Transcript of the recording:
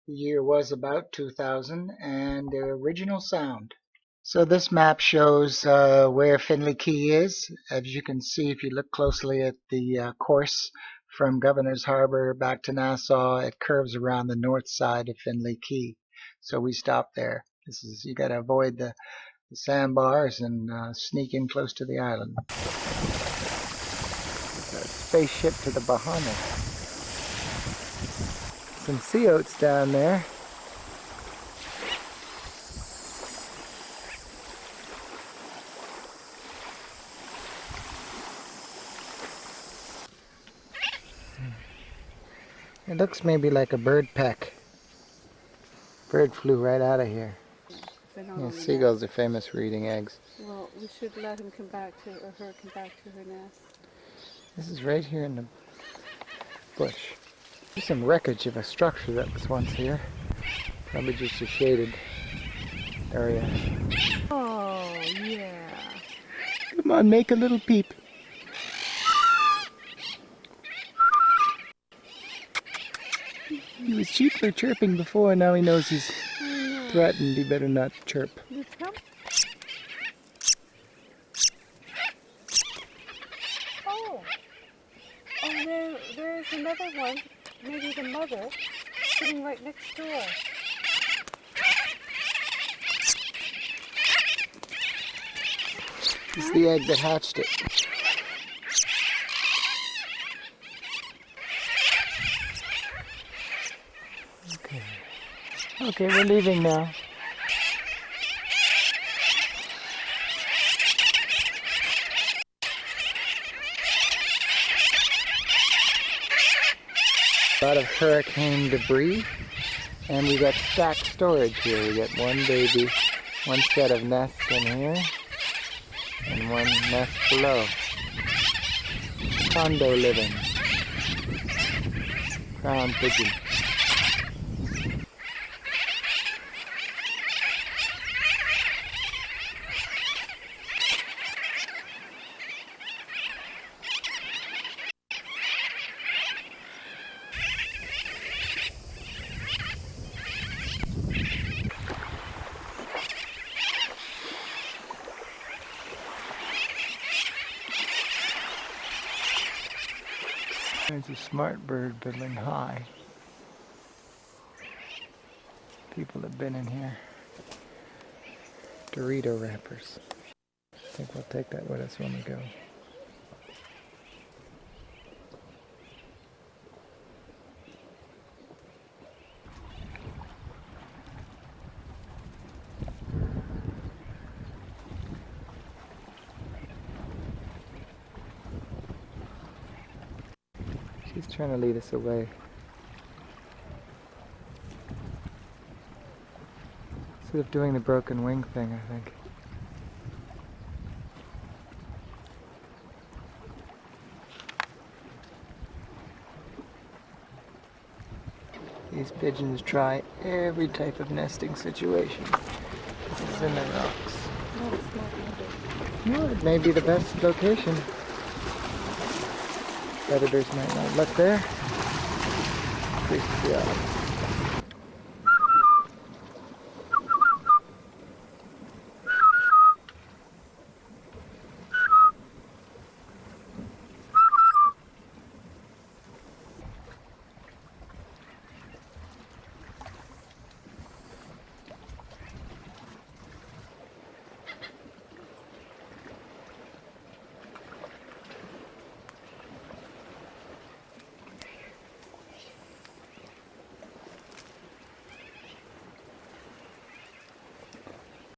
The year was about 2000 and the original sound. So this map shows where Finley Key is. As you can see, if you look closely at the course from Governor's Harbor back to Nassau, it curves around the north side of Finley Key. So we stopped there. You got to avoid the sandbars and sneak in close to the island. Spaceship to the Bahamas. Some sea oats down there. It looks maybe like a bird peck. Bird flew right out of here. Yeah, seagulls are famous for eating eggs. Well, we should let him come back to, or her come back to her nest. This is right here in the bush. There's some wreckage of a structure that was once here. Probably just a shaded area. Oh, yeah. Come on, make a little peep. He was chirping before, now he knows he's threatened. He better not chirp. Let's come. Oh. Oh, there's another one. Maybe the mother sitting right next door. It's the egg that hatched it. Okay, we're leaving now. A lot of hurricane debris, and we got stacked storage here. We got one baby, one set of nests in here, and one nest below. Condo living. Crown pigeon. There's a smart bird building high. People have been in here. Dorito wrappers. I think we'll take that with us when we go. She's trying to lead us away. Instead of doing the broken wing thing, I think. These pigeons try every type of nesting situation. This is in the rocks. No, it's not. No, it may be the best location. Predators might not look there. Increases the odds.